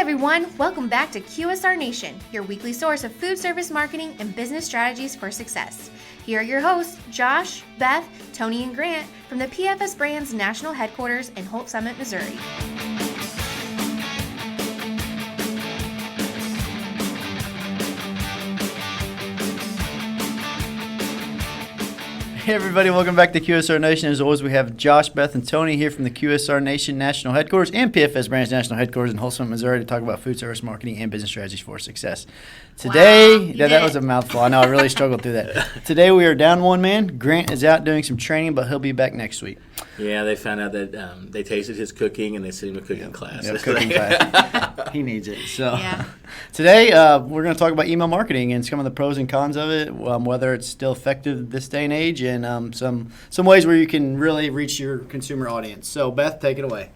everyone, welcome back to QSR Nation, your weekly source of food service marketing and business strategies for success. Here are your hosts, Josh, Beth, Tony, and Grant from the PFS Brands National Headquarters in Holt Summit, Missouri. Hey everybody, welcome back to QSR Nation. As always, we have Josh, Beth, and Tony here from the QSR Nation National Headquarters and PFS Brands National Headquarters in Holt Summit, Missouri to talk about food service marketing and business strategies for success. Today, that was a mouthful. I know, I really struggled through that. Today we are down one man. Grant is out doing some training, but he'll be back next week. Yeah, they found out that they tasted his cooking and they sent him a cooking class. Yep, cooking class. He needs it. So today we're going to talk about email marketing and some of the pros and cons of it, whether it's still effective this day and age, and some ways where you can really reach your consumer audience. So Beth, take it away.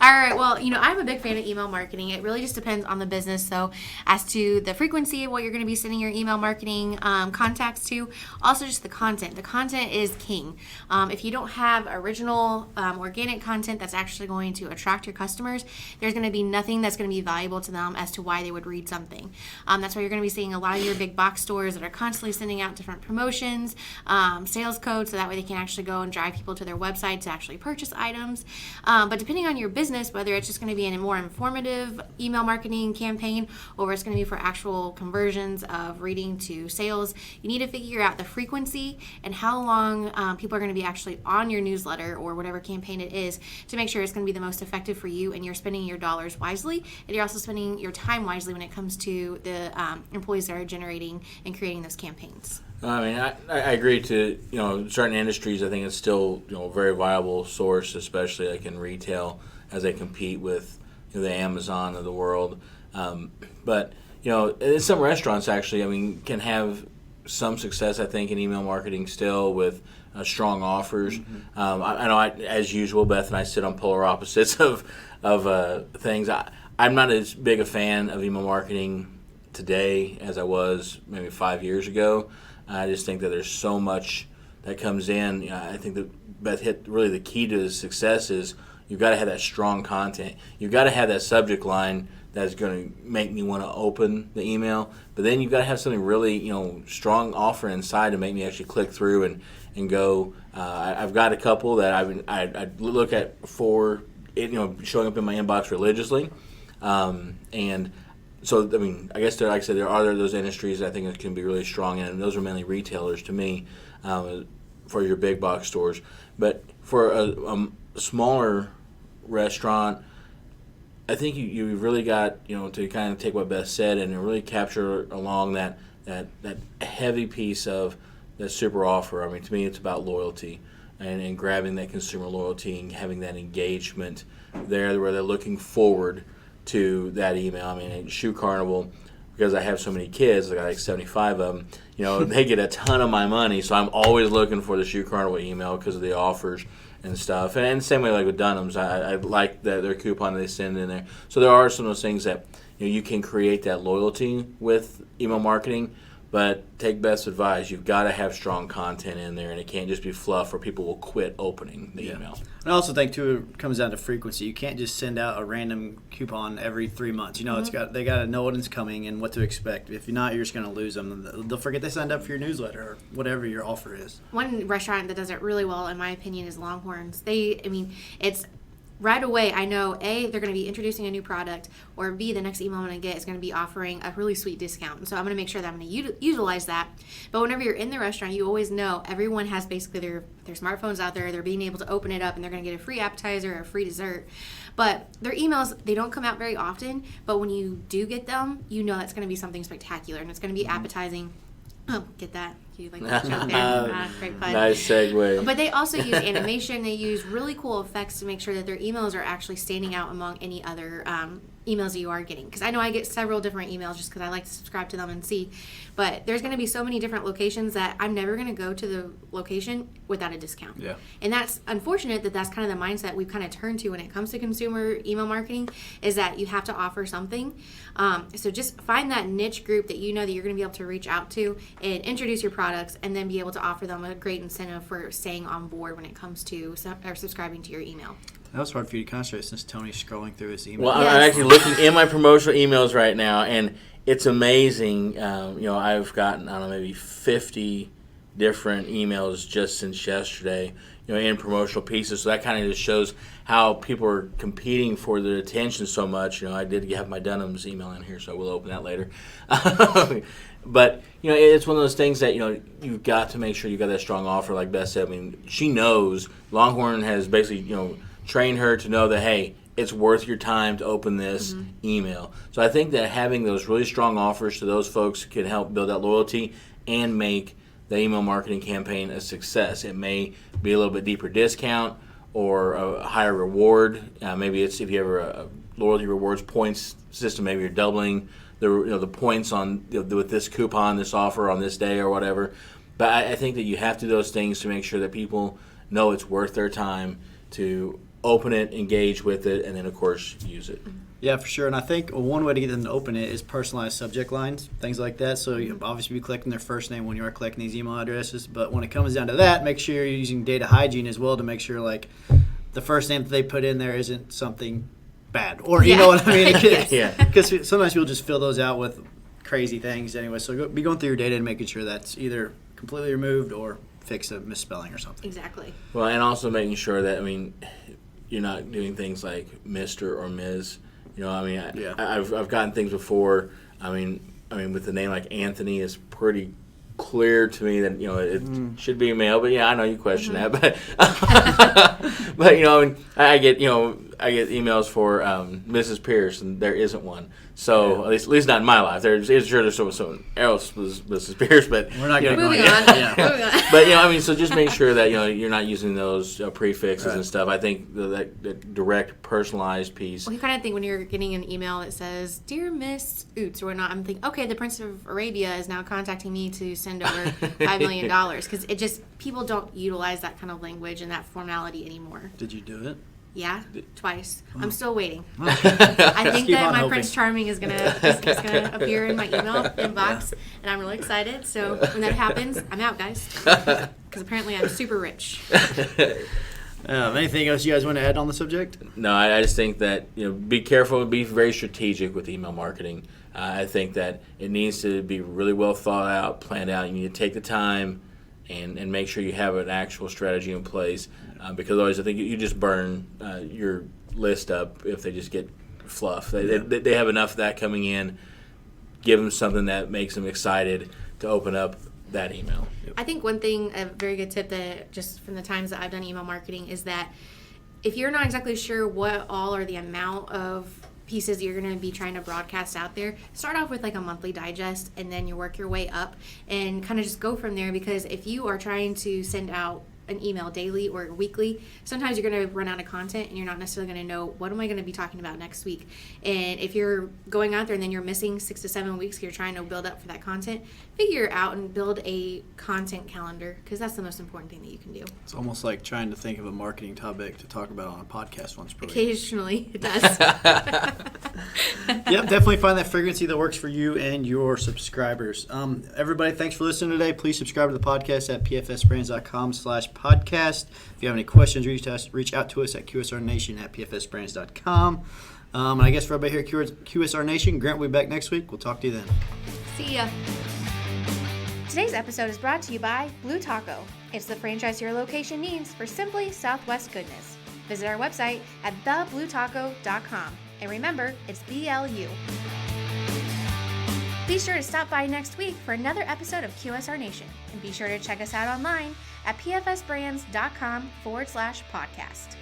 All right. Well, I'm a big fan of email marketing. It really just depends on the business. So as to the frequency of what you're going to be sending your email marketing contacts to, also just the content. The content is king. If you don't have original organic content that's actually going to attract your customers, there's going to be nothing that's going to be valuable to them as to why they would read something. That's why you're going to be seeing a lot of your big box stores that are constantly sending out different promotions, sales codes, so that way they can actually go and drive people to their website to actually purchase items. But depending on your business, whether it's just going to be in a more informative email marketing campaign or it's going to be for actual conversions of reading to sales, you need to figure out the frequency and how long people are going to be actually on your newsletter or whatever campaign it is to make sure it's going to be the most effective for you and you're spending your dollars wisely and you're also spending your time wisely when it comes to the employees that are generating and creating those campaigns. I mean, I agree to, certain industries, I think it's still, a very viable source, especially like in retail as they compete with the Amazon of the world. But, some restaurants actually, can have some success, I think, in email marketing still with strong offers. Mm-hmm. I know, as usual, Beth and I sit on polar opposites of things. I'm not as big a fan of email marketing today as I was maybe 5 years ago. I just think that there's so much that comes in. I think that Beth hit really the key to success is you've got to have that strong content. You've got to have that subject line that's going to make me want to open the email. But then you've got to have something really, strong offer inside to make me actually click through and go. I've got a couple that I look at for showing up in my inbox religiously, and. So, I guess like I said, there are those industries I think that can be really strong in, and those are mainly retailers to me for your big box stores. But for a smaller restaurant, I think you really got, to kind of take what Beth said and really capture along that heavy piece of that super offer. To me, it's about loyalty and grabbing that consumer loyalty and having that engagement there where they're looking forward to that email. At Shoe Carnival, because I have so many kids, I got like 75 of them, they get a ton of my money, so I'm always looking for the Shoe Carnival email because of the offers and stuff. And same way like with Dunham's, I like their coupon they send in there. So there are some of those things that you can create that loyalty with email marketing. But take Beth's advice, you've got to have strong content in there, and it can't just be fluff or people will quit opening the email. I also think, too, it comes down to frequency. You can't just send out a random coupon every 3 months. Mm-hmm. They got to know when it's coming and what to expect. If you're not, you're just going to lose them. They'll forget they signed up for your newsletter or whatever your offer is. One restaurant that does it really well, in my opinion, is Longhorns. It's right away, I know, A, they're going to be introducing a new product, or B, the next email I'm going to get is going to be offering a really sweet discount. And so I'm going to make sure that I'm going to utilize that. But whenever you're in the restaurant, you always know everyone has basically their smartphones out there. They're being able to open it up, and they're going to get a free appetizer or a free dessert. But their emails, they don't come out very often. But when you do get them, you know it's going to be something spectacular, and it's going to be appetizing. Oh, get that. You like that joke there? Great fun. Nice segue. But they also use animation. They use really cool effects to make sure that their emails are actually standing out among any other emails that you are getting. Because I know I get several different emails just because I like to subscribe to them and see. But there's going to be so many different locations that I'm never going to go to the location without a discount. Yeah. And that's unfortunate that that's kind of the mindset we've kind of turned to when it comes to consumer email marketing, is that you have to offer something. So just find that niche group that you know that you're going to be able to reach out to and introduce your product products and then be able to offer them a great incentive for staying on board when it comes to or subscribing to your email. That was hard for you to concentrate since Tony's scrolling through his email. Well, I'm Yes. actually looking in my promotional emails right now, and it's amazing. I've gotten, I don't know, maybe 50 different emails just since yesterday, in promotional pieces. So that kind of just shows how people are competing for their attention so much. I did have my Dunham's email in here, so we'll open that later. But, it's one of those things that, you've got to make sure you've got that strong offer, like Beth said. I mean, she knows. Longhorn has basically, trained her to know that, hey, it's worth your time to open this email. So I think that having those really strong offers to those folks can help build that loyalty and make the email marketing campaign a success. It may be a little bit deeper discount or a higher reward. Maybe it's if you have a loyalty rewards points system, maybe you're doubling the points on with this coupon, this offer on this day or whatever. But I think that you have to do those things to make sure that people know it's worth their time to open it, engage with it, and then, of course, use it. Yeah, for sure. And I think one way to get them to open it is personalized subject lines, things like that. So you obviously be collecting their first name when you are collecting these email addresses. But when it comes down to that, make sure you're using data hygiene as well to make sure, like, the first name that they put in there isn't something bad. Or, you know what I mean? Yeah. Because sometimes people just fill those out with crazy things anyway. So be going through your data and making sure that's either completely removed or fix a misspelling or something. Exactly. Well, and also making sure that, you're not doing things like Mr. or Ms. I've gotten things before. With the name like Anthony is pretty clear to me that it should be a male. But I know you question that. But but I get emails for Mrs. Pierce, and there isn't one. So at least not in my life. There's someone else was Mrs. Pierce, but We're not going to go Moving yet. on. Yeah. Moving on. But so just make sure that you're not using those prefixes and stuff. I think that direct personalized piece. Well, you kind of think when you're getting an email that says, "Dear Miss Oots" or whatnot, I'm thinking, okay, the Prince of Arabia is now contacting me to send over $5 million, because people don't utilize that kind of language and that formality anymore. Did you do it? Yeah, twice. I'm still waiting. I I think keep that on my hoping. Prince Charming is gonna appear in my email inbox, and I'm really excited. So when that happens, I'm out, guys, because apparently I'm super rich. Anything else you guys want to add on the subject? No, I just think that be careful, be very strategic with email marketing. I think that it needs to be really well thought out, planned out. You need to take the time and make sure you have an actual strategy in place, because otherwise I think you just burn your list up if they just get fluff. They have enough of that coming in. Give them something that makes them excited to open up that email. I think one thing, a very good tip that just from the times that I've done email marketing, is that if you're not exactly sure what all or the amount of pieces you're going to be trying to broadcast out there, start off with like a monthly digest, and then you work your way up and kind of just go from there. Because if you are trying to send out an email daily or weekly, sometimes you're going to run out of content and you're not necessarily going to know what am I going to be talking about next week. And if you're going out there and then you're missing 6 to 7 weeks, you're trying to build up for that content, figure out and build a content calendar, because that's the most important thing that you can do. It's almost like trying to think of a marketing topic to talk about on a podcast once per week. Occasionally it does. Yep, definitely find that frequency that works for you and your subscribers. Everybody, thanks for listening today. Please subscribe to the podcast at pfsbrands.com/podcast. If you have any questions, reach out to us at qsrnation@pfsbrands.com. And I guess for everybody here at QSR Nation, Grant will be back next week. We'll talk to you then. See ya. Today's episode is brought to you by Blue Taco. It's the franchise your location needs for simply Southwest goodness. Visit our website at thebluetaco.com. And remember, it's BLU. Be sure to stop by next week for another episode of QSR Nation. And be sure to check us out online at pfsbrands.com/podcast.